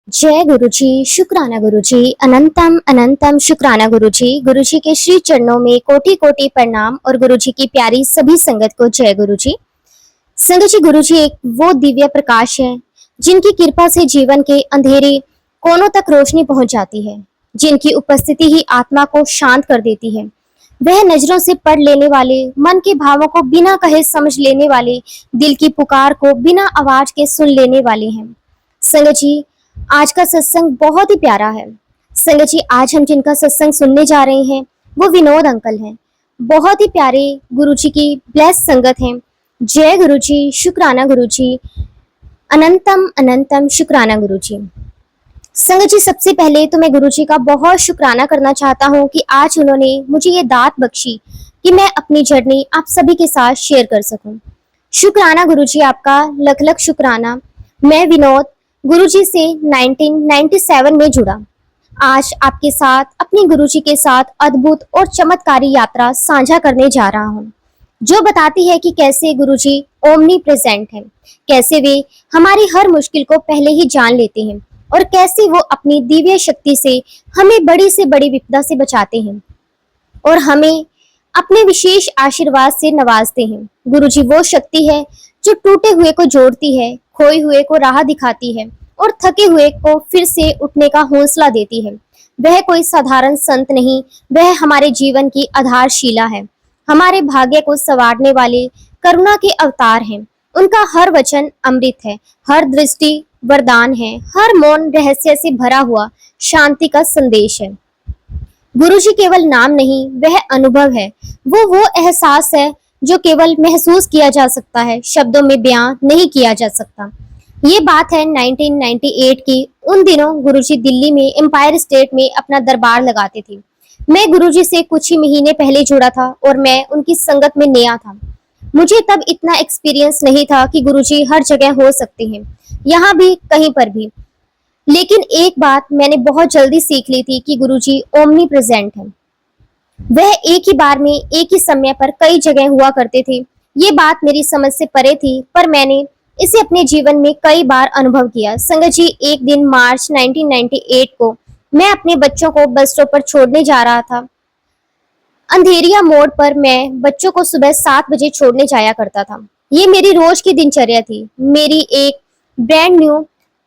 जय गुरु जी, शुक्राना गुरु जी, अनंतम अनंतम शुक्राना गुरु जी। गुरु जी के श्री चरणों में कोटि कोटि प्रणाम और गुरु जी की प्यारी सभी संगत को जय गुरु जी। संगत जी, गुरु जी एक वो दिव्य प्रकाश है जिनकी कृपा से जीवन के अंधेरे कोनों तक रोशनी पहुंच जाती है, जिनकी उपस्थिति ही आत्मा को शांत कर देती है। वह नजरों से पढ़ लेने वाले, मन के भावों को बिना कहे समझ लेने वाले, दिल की पुकार को बिना आवाज के सुन लेने वाले हैं। संगत जी, आज का सत्संग बहुत ही प्यारा है। संगत जी, आज हम जिनका सत्संग सुनने जा रहे हैं वो विनोद अंकल हैं। बहुत ही प्यारे गुरु जी की ब्लेस संगत हैं। जय गुरु जी, शुक्राना गुरु जी, अनंतम अनंतम शुक्राना गुरु जी। संगत जी, सबसे पहले तो मैं गुरु जी का बहुत शुक्राना करना चाहता हूँ कि आज उन्होंने मुझे ये दात बख्शी कि मैं अपनी जर्नी आप सभी के साथ शेयर कर सकूं। शुक्राना गुरु जी, आपका लख लख शुक्राना। मैं विनोद गुरुजी से 1997 में जुड़ा। आज आपके साथ अपनी गुरुजी के साथ अद्भुत और चमत्कारी यात्रा साझा करने जा रहा हूँ, जो बताती है कि कैसे गुरुजी ओमनी प्रेजेंट हैं, कैसे वे हमारी हर मुश्किल को पहले ही जान लेते हैं और कैसे वो अपनी दिव्य शक्ति से हमें बड़ी से बड़ी विपदा से बचाते हैं और हमें अपने विशेष आशीर्वाद से नवाजते हैं। गुरुजी वो शक्ति है जो टूटे हुए को जोड़ती है, खोए हुए को राह दिखाती है और थके हुए को फिर से उठने का हौसला देती है। वह कोई साधारण संत नहीं, वह हमारे जीवन की आधारशिला है, हमारे भाग्य को संवारने वाले करुणा के अवतार हैं। उनका हर वचन अमृत है, हर दृष्टि वरदान है, हर मौन रहस्य से भरा हुआ शांति का संदेश है। गुरुजी केवल नाम नहीं, वह अनुभव है। वो एहसास है जो केवल महसूस किया जा सकता है, शब्दों में बयां नहीं किया जा सकता। ये बात है 1998 की। उन दिनों गुरुजी दिल्ली में एम्पायर स्टेट में अपना दरबार लगाते थे। मैं गुरुजी से कुछ ही महीने पहले जुड़ा था और मैं उनकी संगत में नया था। मुझे तब इतना एक्सपीरियंस नहीं था कि गुरुजी हर जगह हो सकते हैं, यहाँ भी कहीं पर भी। लेकिन एक बात मैंने बहुत जल्दी सीख ली थी कि गुरुजी ओमनी प्रेजेंट है। वह एक ही बार में एक ही समय पर कई जगह हुआ करते थे। ये बात मेरी समझ से परे थी, पर मैंने इसे अपने जीवन में कई बार अनुभव किया। संगत जी, एक दिन मार्च 1998 को मैं अपने बच्चों को बस स्टॉप पर छोड़ने जा रहा था। अंधेरिया मोड़ पर मैं बच्चों को सुबह 7 बजे छोड़ने जाया करता था। ये मेरी रोज की दिनचर्या थी। मेरी एक ब्रांड न्यू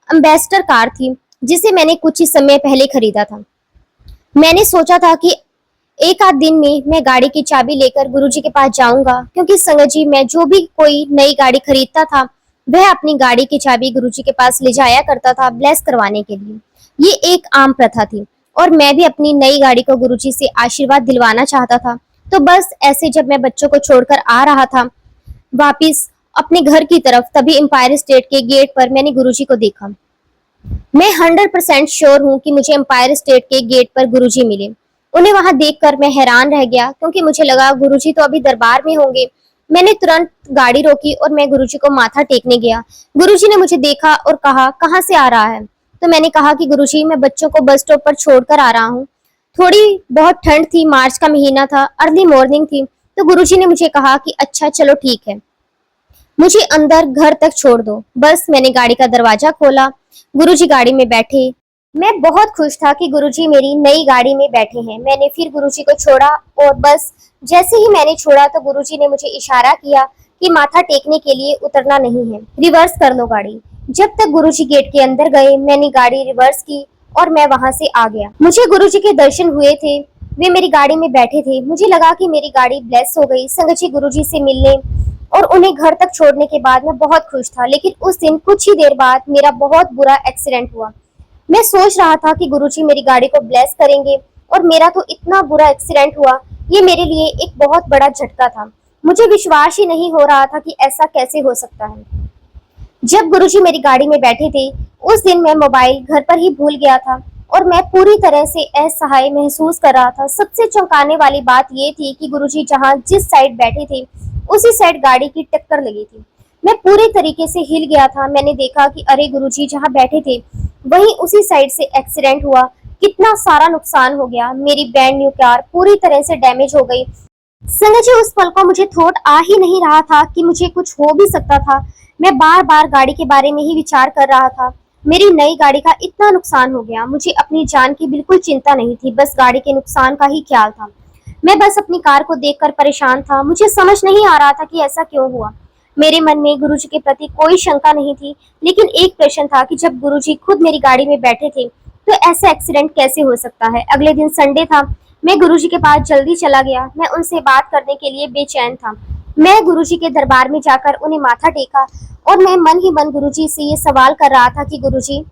एम्बेसडर कार थी जिसे मैंने कुछ ही समय पहले खरीदा था। मैंने सोचा था कि एक आध दिन में मैं गाड़ी की चाबी लेकर गुरुजी के पास जाऊंगा, क्योंकि संगत जी, मैं जो भी कोई नई गाड़ी खरीदता था वह अपनी गाड़ी की चाबी गुरुजी के पास ले जाया करता था ब्लेस करवाने के लिए। ये एक आम प्रथा थी और मैं भी अपनी नई गाड़ी को गुरुजी से आशीर्वाद दिलवाना चाहता था। तो बस ऐसे जब मैं बच्चों को छोड़कर आ रहा था वापिस अपने घर की तरफ, तभी एम्पायर स्टेट के गेट पर मैंने गुरुजी को देखा। मैं 100% श्योर हूँ कि मुझे एम्पायर स्टेट के गेट पर गुरुजी मिले। उन्हें वहां देखकर मैं हैरान रह गया, क्योंकि मुझे लगा गुरुजी तो अभी दरबार में होंगे। मैंने तुरंत गाड़ी रोकी और मैं गुरुजी को माथा टेकने गया। गुरुजी ने मुझे देखा और कहा, कहाँ से आ रहा है? तो मैंने कहा कि गुरुजी, मैं बच्चों को बस स्टॉप पर छोड़कर आ रहा हूँ। थोड़ी बहुत ठंड थी, मार्च का महीना था, अर्ली मॉर्निंग थी। तो गुरुजी ने मुझे कहा कि अच्छा चलो ठीक है, मुझे अंदर घर तक छोड़ दो। बस मैंने गाड़ी का दरवाजा खोला, गुरुजी गाड़ी में बैठे। मैं बहुत खुश था कि गुरुजी मेरी नई गाड़ी में बैठे हैं। मैंने फिर गुरुजी को छोड़ा और बस जैसे ही मैंने छोड़ा तो गुरुजी ने मुझे इशारा किया कि माथा टेकने के लिए उतरना नहीं है, रिवर्स कर लो गाड़ी। जब तक गुरुजी गेट के अंदर गए, मैंने गाड़ी रिवर्स की और मैं वहां से आ गया। मुझे गुरुजी के दर्शन हुए थे, वे मेरी गाड़ी में बैठे थे। मुझे लगा कि मेरी गाड़ी ब्लेस हो गई। संगत जी, गुरुजी से मिलने और उन्हें घर तक छोड़ने के बाद मैं बहुत खुश था। लेकिन उस दिन कुछ ही देर बाद मेरा बहुत बुरा एक्सीडेंट हुआ। मैं सोच रहा था कि गुरुजी मेरी गाड़ी को ब्लेस करेंगे और मेरा तो इतना बुरा एक्सीडेंट हुआ। ये मेरे लिए एक बहुत बड़ा झटका था। मुझे विश्वास ही नहीं हो रहा था कि ऐसा कैसे हो सकता है। जब गुरुजी मेरी गाड़ी में बैठे थे, उस दिन मैं मोबाइल घर पर ही भूल गया था और मैं पूरी तरह से असहाय महसूस कर रहा था। सबसे चौंकाने वाली बात ये थी कि गुरुजी जहाँ जिस साइड बैठे थे उसी साइड गाड़ी की टक्कर लगी थी। मैं पूरी तरीके से हिल गया था। मैंने देखा कि अरे, गुरुजी जहाँ बैठे थे वहीं उसी साइड से एक्सीडेंट हुआ। कितना सारा नुकसान हो गया। मेरी ब्रांड न्यू कार पूरी तरह से डैमेज हो गई। संगत जी, उस पल को मुझे थॉट आ ही नहीं रहा था कि मुझे कुछ हो भी सकता था। मैं बार बार गाड़ी के बारे में ही विचार कर रहा था। मेरी नई गाड़ी का इतना नुकसान हो गया, मुझे अपनी जान की बिल्कुल चिंता नहीं थी, बस गाड़ी के नुकसान का ही ख्याल था। मैं बस अपनी कार को देखकर परेशान था, मुझे समझ नहीं आ रहा था कि ऐसा क्यों हुआ। मेरे मन में गुरुजी के प्रति कोई शंका नहीं थी, लेकिन एक प्रश्न था कि जब गुरुजी खुद मेरी गाड़ी में बैठे थे, तो ऐसा एक्सीडेंट कैसे हो सकता है। अगले दिन संडे था, मैं गुरुजी के पास जल्दी चला गया। मैं उनसे बात करने के लिए बेचैन था। मैं गुरुजी के दरबार में जाकर उन्हें माथा टेका और मैं मन ही मन गुरुजी से ये सवाल कर रहा था कि गुरुजी,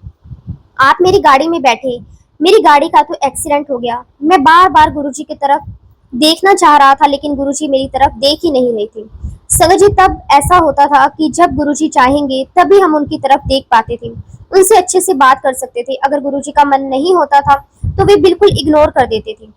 आप मेरी गाड़ी में बैठे, मेरी गाड़ी का तो एक्सीडेंट हो गया। मैं बार बार गुरुजी की तरफ देखना चाह रहा था, लेकिन गुरुजी मेरी तरफ देख ही नहीं रही थी। संगत जी, तब ऐसा होता था कि जब गुरुजी चाहेंगे तभी हम उनकी तरफ देख पाते थे, उनसे अच्छे से बात कर सकते थे। अगर गुरुजी का मन नहीं होता था तो वे बिल्कुल इग्नोर कर देते थे,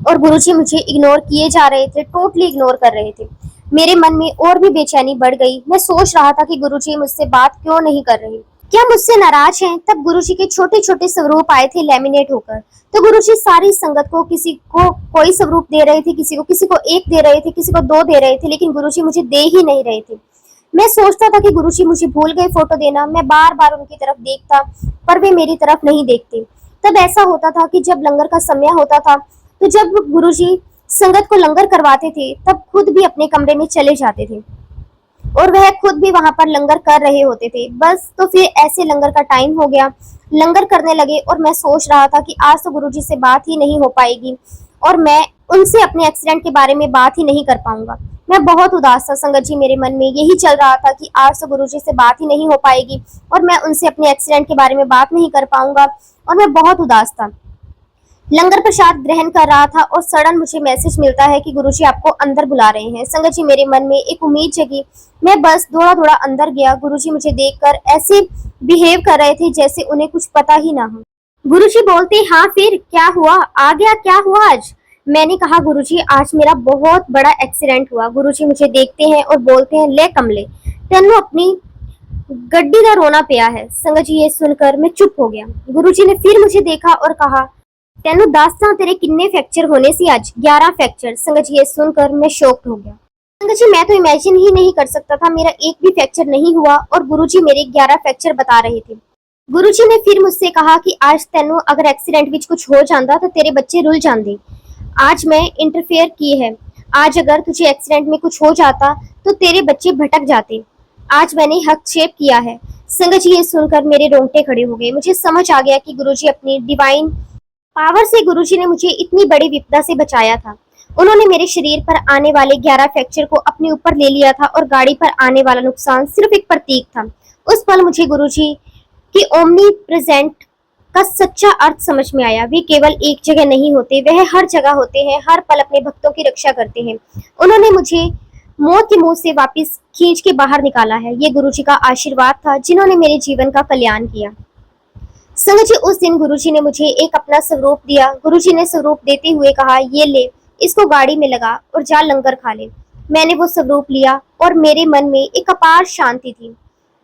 और गुरुजी मुझे इग्नोर किए जा रहे थे, टोटली इग्नोर कर रहे थे। मेरे मन में और भी बेचैनी बढ़ गई। मैं सोच रहा था कि गुरुजी मुझसे बात क्यों नहीं कर रहे, क्या मुझसे नाराज हैं। तब गुरुजी के छोटे छोटे स्वरूप आए थे लैमिनेट होकर। तो गुरुजी सारी संगत को, किसी को कोई स्वरूप दे रहे थे, किसी को एक दे रहे थे, किसी को दो दे रहे थे, लेकिन गुरुजी मुझे दे ही नहीं रहे थे। मैं सोचता था कि गुरुजी मुझे भूल गए फोटो देना। मैं बार बार उनकी तरफ देखता, पर वे मेरी तरफ नहीं देखते। तब ऐसा होता था कि जब लंगर का समय होता था, तो जब गुरुजी संगत को लंगर करवाते थे, तब खुद भी अपने कमरे में चले जाते थे और वह खुद भी वहां पर लंगर कर रहे होते थे। बस तो फिर ऐसे लंगर का टाइम हो गया, लंगर करने लगे, और मैं सोच रहा था कि आज तो गुरुजी से बात ही नहीं हो पाएगी और मैं उनसे अपने एक्सीडेंट के बारे में बात ही नहीं कर पाऊंगा। मैं बहुत उदास था संगत जी, मेरे मन में यही चल रहा था कि आज तो गुरुजी से बात ही नहीं हो पाएगी और मैं उनसे अपने एक्सीडेंट के बारे में बात नहीं कर पाऊंगा, और मैं बहुत उदास था। लंगर प्रसाद ग्रहण कर रहा था और सडन मुझे मैसेज मिलता है कि गुरुजी आपको अंदर बुला रहे हैं। संगत जी, मेरे मन में एक उम्मीद जगी। मैं बस दौड़ा दौड़ा अंदर गया। गुरुजी मुझे देखकर ऐसे बिहेव कर रहे थे जैसे उन्हें कुछ पता ही ना हो। गुरुजी बोलते, हाँ फिर क्या हुआ, आ गया, क्या हुआ आज। मैंने कहा, गुरुजी आज मेरा बहुत बड़ा एक्सीडेंट हुआ। गुरुजी मुझे देखते हैं और बोलते हैं, ले कमले, तेनू अपनी गड्डी का रोना पिया है। संगत जी, ये सुनकर मैं चुप हो गया। गुरुजी ने फिर मुझे देखा और कहा, तेनू दस तेरे किन्ने फ्रैक्चर होने सी आज। 11 फ्रैक्चर। संगत जी, ये सुनकर मैं शॉक्ड हो गया। संगत जी, मैं तो इमेजिन ही नहीं कर सकता था, मेरा एक भी फ्रैक्चर नहीं हुआ और गुरुजी मेरे 11 फ्रैक्चर बता रहे थे। गुरुजी ने फिर मुझसे कहा कि आज तेनू अगर एक्सीडेंट विच कुछ हो जाता तो तेरे बच्चे रुल जाते। आज मैं इंटरफेयर की है, आज अगर तुझे एक्सीडेंट में कुछ हो जाता तो तेरे बच्चे भटक जाते। आज मैंने हस्तक्षेप किया है। संगत जी, ये सुनकर मेरे रोंगटे खड़े हो गए। मुझे समझ आ गया कि गुरुजी अपनी डिवाइन पावर से गुरुजी ने मुझे इतनी बड़ी विपदा से बचाया था। उन्होंने मेरे शरीर पर आने वाले 11 फ्रैक्चर को अपने ऊपर ले लिया था और गाड़ी पर आने वाला नुकसान सिर्फ एक प्रतीक था। उस पल मुझे गुरुजी की ओमनी प्रेजेंट का सच्चा अर्थ समझ में आया। वे केवल एक जगह नहीं होते, वह हर जगह होते हैं, हर पल अपने भक्तों की रक्षा करते हैं। उन्होंने मुझे मौत के मुंह से वापस खींच के बाहर निकाला है। ये गुरुजी का आशीर्वाद था, जिन्होंने मेरे जीवन का कल्याण किया। संगत जी, उस दिन गुरुजी ने मुझे एक अपना स्वरूप दिया। गुरुजी ने स्वरूप देते हुए कहा, ये ले, इसको गाड़ी में लगा और जा लंगर खा ले। मैंने वो स्वरूप लिया और मेरे मन में एक अपार शांति थी।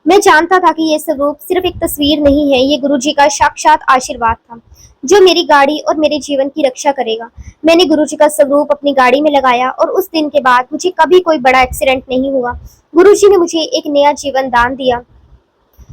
मैं जानता था कि ये स्वरूप सिर्फ एक तस्वीर नहीं है, ये गुरुजी का साक्षात आशीर्वाद था, जो मेरी गाड़ी और मेरे जीवन की रक्षा करेगा। मैंने गुरुजी का स्वरूप अपनी गाड़ी में लगाया और उस दिन के बाद मुझे कभी कोई बड़ा एक्सीडेंट नहीं हुआ। गुरुजी ने मुझे एक नया जीवन दान दिया।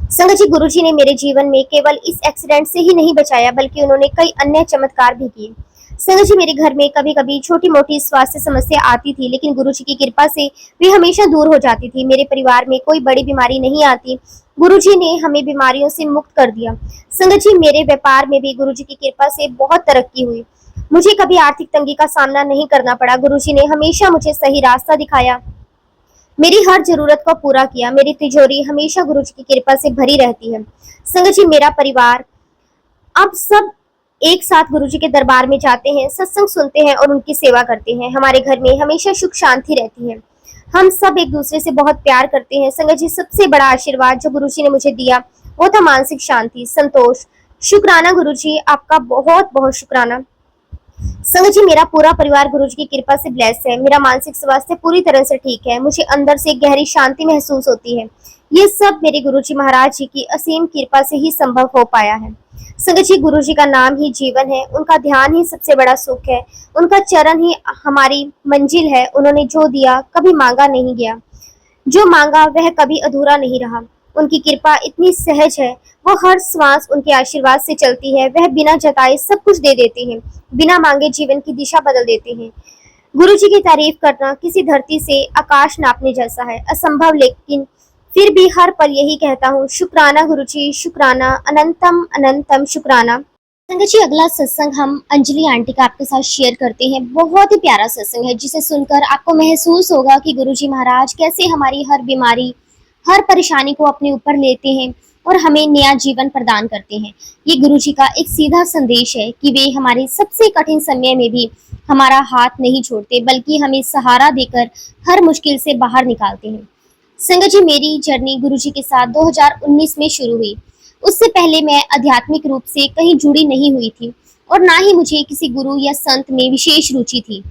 संगत जी, गुरुजी ने मेरे जीवन में केवल इस एक्सीडेंट से ही नहीं बचाया, बल्कि उन्होंने कई अन्य चमत्कार भी किए। संगत जी, मेरे घर में कभी कभी छोटी मोटी स्वास्थ्य समस्या आती थी, लेकिन गुरुजी की कृपा से वे हमेशा दूर हो जाती थी। मेरे परिवार में कोई बड़ी बीमारी नहीं आती। गुरुजी ने हमें बीमारियों से मुक्त कर दिया। संगत जी, मेरे व्यापार में भी गुरुजी की कृपा से बहुत तरक्की हुई। मुझे कभी आर्थिक तंगी का सामना नहीं करना पड़ा। गुरुजी ने हमेशा मुझे सही रास्ता दिखाया, मेरी हर जरूरत को पूरा किया। मेरी तिजोरी हमेशा गुरुजी की कृपा से भरी रहती है। संगत जी, मेरा परिवार अब सब एक साथ गुरुजी के दरबार में जाते हैं, सत्संग सुनते हैं और उनकी सेवा करते हैं। हमारे घर में हमेशा सुख शांति रहती है। हम सब एक दूसरे से बहुत प्यार करते हैं। संगत जी, सबसे बड़ा आशीर्वाद जो गुरुजी ने मुझे दिया वो था मानसिक शांति, संतोष। शुक्राना गुरुजी, आपका बहुत बहुत शुक्राना। संगत जी, मेरा पूरा परिवार गुरुजी की कृपा से ब्लेस है। मेरा मानसिक स्वास्थ्य पूरी तरह से ठीक है। मुझे अंदर से एक गहरी शांति महसूस होती है। ये सब मेरे गुरुजी महाराज जी की असीम कृपा से ही संभव हो पाया है। संगत जी, गुरुजी का नाम ही जीवन है, उनका ध्यान ही सबसे बड़ा सुख है, उनका चरण ही हमारी मंजिल है। उन्होंने जो दिया कभी मांगा नहीं गया, जो मांगा वह कभी अधूरा नहीं रहा। उनकी कृपा इतनी सहज है, वो हर श्वास उनके आशीर्वाद से चलती है। वह बिना जताए सब कुछ दे देती हैं, बिना मांगे जीवन की दिशा बदल देती हैं। गुरु जी की तारीफ करना किसी धरती से आकाश नापने जैसा है, असंभव, लेकिन फिर भी हर पल यही कहता हूँ, शुक्राना गुरु जी, शुक्राना, अनंतम अनंतम शुक्राना। संगत जी, अगला सत्संग हम अंजलि आंटी का आपके साथ शेयर करते हैं। बहुत ही प्यारा सत्संग है, जिसे सुनकर आपको महसूस होगा कि गुरुजी महाराज कैसे हमारी हर बीमारी, हर परेशानी को अपने ऊपर लेते हैं और हमें नया जीवन प्रदान करते हैं। ये गुरुजी का एक सीधा संदेश है कि वे हमारे सबसे कठिन समय में भी हमारा हाथ नहीं छोड़ते, बल्कि हमें सहारा देकर हर मुश्किल से बाहर निकालते हैं। संगत जी, मेरी जर्नी गुरुजी के साथ 2019 में शुरू हुई। उससे पहले मैं आध्यात्मिक रूप से कहीं जुड़ी नहीं हुई थी और ना ही मुझे किसी गुरु या संत में विशेष रुचि थी।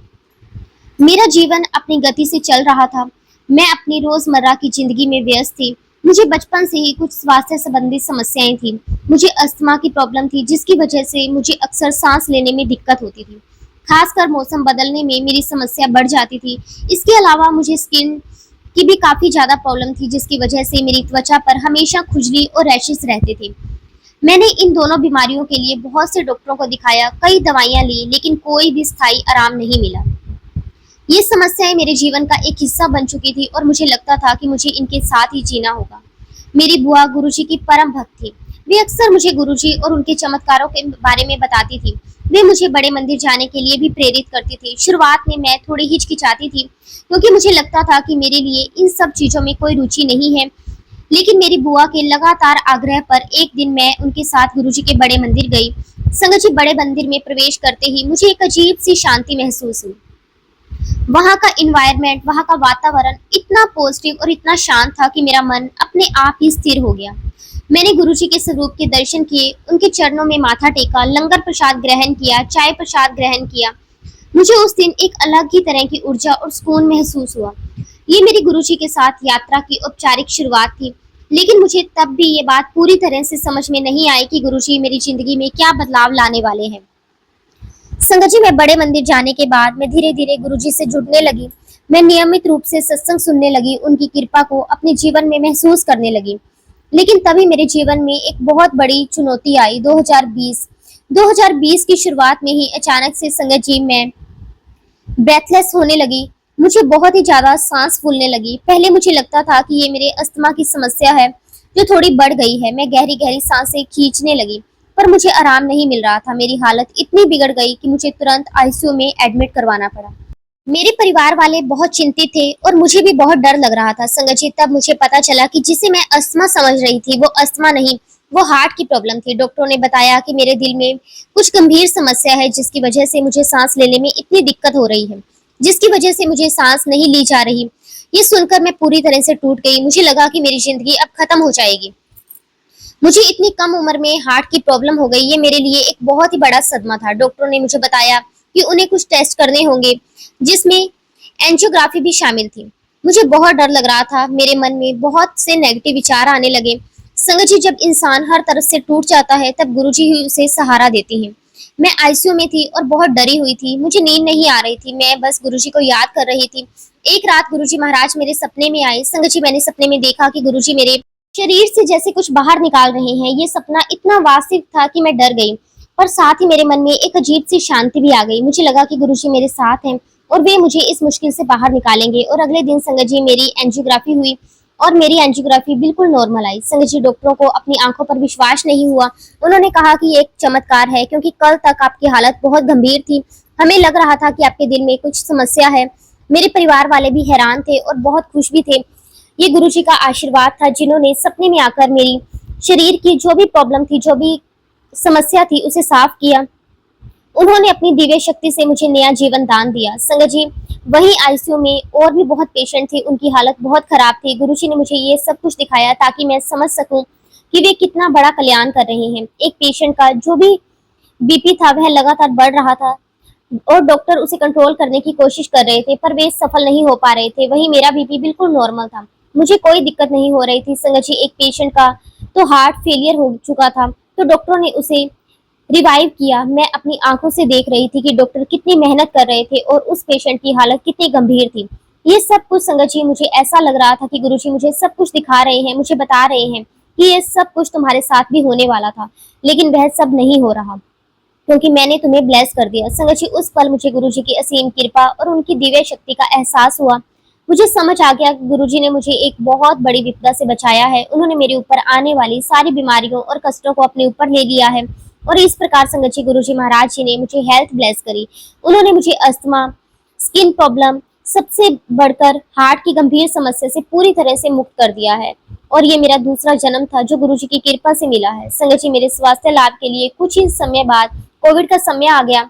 मेरा जीवन अपनी गति से चल रहा था। मैं अपनी रोजमर्रा की जिंदगी में व्यस्त थी। मुझे बचपन से ही कुछ स्वास्थ्य संबंधी समस्याएं थी। मुझे अस्थमा की प्रॉब्लम थी, जिसकी वजह से मुझे अक्सर सांस लेने में दिक्कत होती थी। खासकर मौसम बदलने में मेरी समस्या बढ़ जाती थी। इसके अलावा मुझे स्किन की भी काफी ज्यादा प्रॉब्लम थी, जिसकी वजह से मेरी त्वचा पर हमेशा खुजली और रैशेस रहते थे। मैंने इन दोनों बीमारियों के लिए बहुत से डॉक्टरों को दिखाया, कई दवाइयां ली, लेकिन कोई भी स्थायी आराम नहीं मिला। ये समस्याएं मेरे जीवन का एक हिस्सा बन चुकी थी और मुझे लगता था कि मुझे इनके साथ ही जीना होगा। मेरी बुआ गुरुजी की परम भक्त थी। वे अक्सर मुझे गुरुजी और उनके चमत्कारों के बारे में बताती थी। वे मुझे बड़े मंदिर जाने के लिए भी प्रेरित करती थी। शुरुआत में मैं थोड़ी हिचकिचाती थी, क्योंकि मुझे लगता था कि मेरे लिए इन सब चीजों में कोई रुचि नहीं है। लेकिन मेरी बुआ के लगातार आग्रह पर एक दिन मैं उनके साथ गुरुजी के बड़े मंदिर गई। संगत जी, बड़े मंदिर में प्रवेश करते ही मुझे एक अजीब सी शांति महसूस हुई। वहाँ का इन्वायरमेंट, वहाँ का वातावरण इतना पॉजिटिव और इतना शांत था कि मेरा मन अपने आप ही स्थिर हो गया। मैंने गुरुजी के स्वरूप के दर्शन किए, उनके चरणों में माथा टेका, लंगर प्रसाद ग्रहण किया, चाय प्रसाद ग्रहण किया। मुझे उस दिन एक अलग ही तरह की ऊर्जा और सुकून महसूस हुआ। ये मेरी गुरुजी के साथ यात्रा की औपचारिक शुरुआत थी, लेकिन मुझे तब भी ये बात पूरी तरह से समझ में नहीं आई कि गुरुजी मेरी जिंदगी में क्या बदलाव लाने वाले हैं। संगत जी, मैं बड़े मंदिर जाने के बाद मैं धीरे धीरे गुरुजी से जुड़ने लगी। मैं नियमित रूप से सत्संग सुनने लगी, उनकी कृपा को अपने जीवन में महसूस करने लगी। लेकिन तभी मेरे जीवन में एक बहुत बड़ी चुनौती आई। 2020 की शुरुआत में ही अचानक से संगत जी मैं ब्रेथलेस होने लगी। मुझे बहुत ही ज्यादा सांस फूलने लगी। पहले मुझे लगता था कि ये मेरे अस्थमा की समस्या है, जो थोड़ी बढ़ गई है। मैं गहरी गहरी सांसें खींचने लगी, पर मुझे आराम नहीं मिल रहा था। मेरी हालत इतनी बिगड़ गई कि मुझे तुरंत आईसीयू में एडमिट करवाना पड़ा। मेरे परिवार वाले बहुत चिंतित थे और मुझे भी बहुत डर लग रहा था। संगत जी, तब मुझे पता चला कि जिसे मैं अस्थमा समझ रही थी, वो अस्थमा नहीं, वो हार्ट की प्रॉब्लम थी। डॉक्टरों ने बताया कि मेरे दिल में कुछ गंभीर समस्या है, जिसकी वजह से मुझे सांस लेने में इतनी दिक्कत हो रही है, जिसकी वजह से मुझे सांस नहीं ली जा रही। ये सुनकर मैं पूरी तरह से टूट गई। मुझे लगा कि मेरी जिंदगी अब खत्म हो जाएगी। मुझे इतनी कम उम्र में हार्ट की प्रॉब्लम हो गई, ये मेरे लिए एक बहुत ही बड़ा सदमा था। डॉक्टरों ने मुझे बताया कि उन्हें कुछ टेस्ट करने होंगे, जिसमें एंजियोग्राफी भी शामिल थी। मुझे बहुत डर लग रहा था। मेरे मन में बहुत से नेगेटिव विचार आने लगे। संगत जी, जब इंसान हर तरफ से टूट जाता है, तब गुरुजी ही उसे सहारा देती हैं। मैं आईसीयू में थी और बहुत डरी हुई थी। मुझे नींद नहीं आ रही थी। मैं बस गुरुजी को याद कर रही थी। एक रात गुरुजी महाराज मेरे सपने में आए। संगत जी, मैंने सपने में देखा कि गुरुजी मेरे शरीर से जैसे कुछ बाहर निकाल रहे हैं। ये सपना इतना वास्तविक था कि मैं डर गई, पर साथ ही मेरे मन में एक अजीब सी शांति भी आ गई। मुझे लगा कि गुरुजी मेरे साथ हैं और वे मुझे इस मुश्किल से बाहर निकालेंगे। और अगले दिन संगत जी मेरी एंजियोग्राफी हुई और मेरी एंजियोग्राफी बिल्कुल नॉर्मल आई। संगत जी, डॉक्टरों को अपनी आंखों पर विश्वास नहीं हुआ। उन्होंने कहा कि ये एक चमत्कार है, क्योंकि कल तक आपकी हालत बहुत गंभीर थी। हमें लग रहा था कि आपके दिल में कुछ समस्या है। मेरे परिवार वाले भी हैरान थे और बहुत खुश भी थे। ये गुरुजी का आशीर्वाद था, जिन्होंने सपने में आकर मेरी शरीर की जो भी प्रॉब्लम थी, जो भी समस्या थी, उसे साफ किया। उन्होंने अपनी दिव्य शक्ति से मुझे नया जीवन दान दिया। संगत जी, वही आईसीयू में और भी बहुत पेशेंट थे, उनकी हालत बहुत खराब थी। गुरुजी ने मुझे ये सब कुछ दिखाया ताकि मैं समझ सकूं कि वे कितना बड़ा कल्याण कर रहे हैं। एक पेशेंट का जो भी बीपी था, वह लगातार बढ़ रहा था और डॉक्टर उसे कंट्रोल करने की कोशिश कर रहे थे, पर वे सफल नहीं हो पा रहे थे। वही मेरा बीपी बिल्कुल नॉर्मल था, मुझे कोई दिक्कत नहीं हो रही थी। संगत जी, एक पेशेंट का तो हार्ट फेलियर हो चुका था, तो डॉक्टरों ने उसे रिवाइव किया। मैं अपनी आंखों से देख रही थी कि डॉक्टर कितनी मेहनत कर रहे थे और उस पेशेंट की हालत कितनी गंभीर थी। ये सब कुछ संगत जी मुझे ऐसा लग रहा था कि गुरुजी मुझे सब कुछ दिखा रहे हैं, मुझे बता रहे हैं कि ये सब कुछ तुम्हारे साथ भी होने वाला था, लेकिन वह सब नहीं हो रहा क्योंकि मैंने तुम्हें ब्लेस कर दिया। संगत जी उस पल मुझे गुरुजी की असीम कृपा और उनकी दिव्य शक्ति का एहसास हुआ। मुझे समझ आ गया कि गुरुजी ने मुझे एक बहुत बड़ी विपदा से बचाया है। उन्होंने मेरे ऊपर आने वाली सारी बीमारियों और कष्टों को अपने ऊपर ले लिया है। और इस प्रकार संगत जी गुरुजी महाराज जी ने मुझे हेल्थ ब्लेस करी। उन्होंने मुझे अस्थमा, स्किन प्रॉब्लम, सबसे बढ़कर हार्ट की गंभीर समस्या से पूरी तरह से मुक्त कर दिया है। और ये मेरा दूसरा जन्म था जो गुरुजी की कृपा से मिला है। संगत जी मेरे स्वास्थ्य लाभ के लिए कुछ ही समय बाद कोविड का समय आ गया।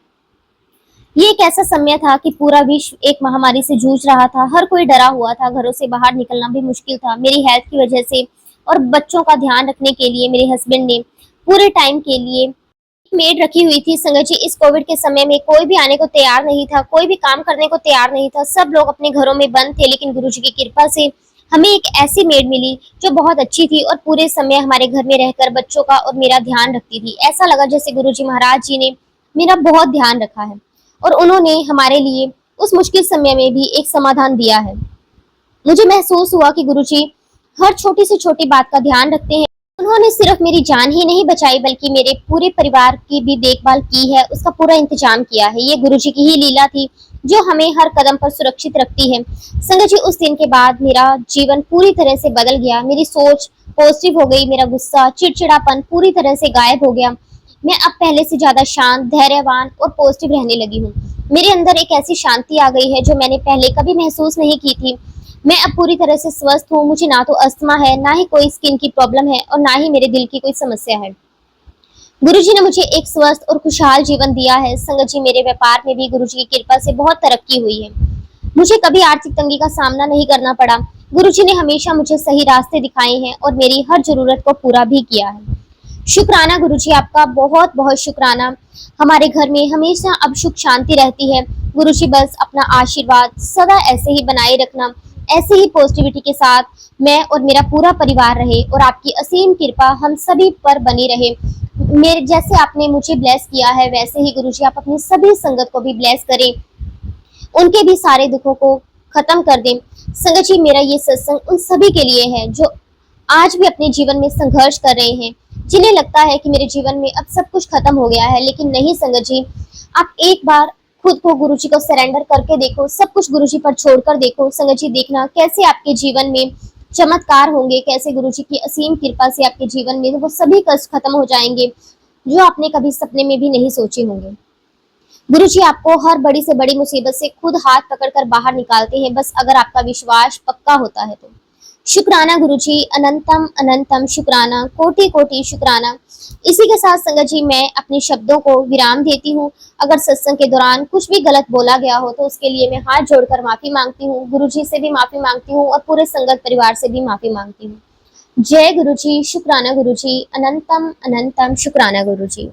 ये एक ऐसा समय था कि पूरा विश्व एक महामारी से जूझ रहा था। हर कोई डरा हुआ था, घरों से बाहर निकलना भी मुश्किल था। मेरी हेल्थ की वजह से और बच्चों का ध्यान रखने के लिए मेरे हस्बैंड ने पूरे टाइम के लिए मेड रखी हुई थी। संगत जी इस कोविड के समय में कोई भी आने को तैयार नहीं था, कोई भी काम करने को तैयार नहीं था। सब लोग अपने घरों में बंद थे, लेकिन गुरुजी की कृपा से हमें एक ऐसी मेड मिली जो बहुत अच्छी थी और पूरे समय हमारे घर में रहकर बच्चों का और मेरा ध्यान रखती थी। ऐसा लगा जैसे गुरुजी महाराज जी ने मेरा बहुत ध्यान रखा है और उन्होंने हमारे लिए उस मुश्किल समय में भी एक समाधान दिया है। मुझे महसूस हुआ कि गुरुजी हर छोटी से छोटी बात का ध्यान रखते हैं। उन्होंने सिर्फ मेरी जान ही नहीं बचाई बल्कि मेरे पूरे परिवार की भी देखभाल की है, उसका पूरा इंतजाम किया है। ये गुरुजी की ही लीला थी जो हमें हर कदम पर सुरक्षित रखती है। संगत जी उस दिन के बाद मेरा जीवन पूरी तरह से बदल गया। मेरी सोच पॉजिटिव हो गई, मेरा गुस्सा, चिड़चिड़ापन पूरी तरह से गायब हो गया। मैं अब पहले से ज्यादा शांत, धैर्यवान और पॉजिटिव रहने लगी हूँ। मेरे अंदर एक ऐसी शांति आ गई है जो मैंने पहले कभी महसूस नहीं की थी। मैं अब पूरी तरह से स्वस्थ हूँ। मुझे ना तो अस्थमा है, ना ही कोई स्किन की प्रॉब्लम है और ना ही मेरे दिल की कोई समस्या है। गुरुजी ने मुझे एक स्वस्थ और खुशहाल जीवन दिया है। संगत जी मेरे व्यापार में भी गुरुजी की कृपा से बहुत तरक्की हुई है। मुझे कभी आर्थिक तंगी का सामना नहीं करना पड़ा। गुरुजी ने हमेशा मुझे सही रास्ते दिखाए हैं और मेरी हर जरूरत को पूरा भी किया है। शुक्राना गुरुजी, आपका बहुत बहुत शुक्राना। हमारे घर में हमेशा अब सुख शांति रहती है। गुरुजी बस अपना आशीर्वाद सदा ऐसे ही बनाए रखना, ऐसे ही पॉजिटिविटी के साथ मैं और मेरा पूरा परिवार रहे और आपकी असीम कृपा हम सभी पर बनी रहे। मेरे जैसे आपने मुझे ब्लेस किया है वैसे ही गुरुजी आप अपनी सभी संगत को भी ब्लेस करें, उनके भी सारे दुखों को खत्म कर दें। संगत जी मेरा ये सत्संग उन सभी के लिए है जो आज भी अपने जीवन में संघर्ष कर रहे हैं, जिन्हें लगता है कि मेरे जीवन में अब सब कुछ खत्म हो गया है। लेकिन नहीं संगत जी, आप एक बार खुद को गुरुजी को सरेंडर करके देखो, सब कुछ गुरुजी पर छोड़कर देखो। संगत जी देखना कैसे आपके जीवन में चमत्कार होंगे, कैसे गुरुजी की असीम कृपा से आपके जीवन में वो सभी कष्ट खत्म हो जाएंगे जो आपने कभी सपने में भी नहीं सोचे होंगे। गुरुजी आपको हर बड़ी से बड़ी मुसीबत से खुद हाथ पकड़कर बाहर निकालते हैं, बस अगर आपका विश्वास पक्का होता है तो। शुक्राना गुरुजी, अनंतम अनंतम शुक्राना, कोटि कोटि शुक्राना। इसी के साथ संगत जी मैं अपने शब्दों को विराम देती हूँ। अगर सत्संग के दौरान कुछ भी गलत बोला गया हो तो उसके लिए मैं हाथ जोड़कर माफी मांगती हूँ। गुरुजी से भी माफी मांगती हूँ और पूरे संगत परिवार से भी माफी मांगती हूँ। जय गुरुजी, शुक्राना गुरुजी, अनंतम अनंतम शुक्राना गुरुजी।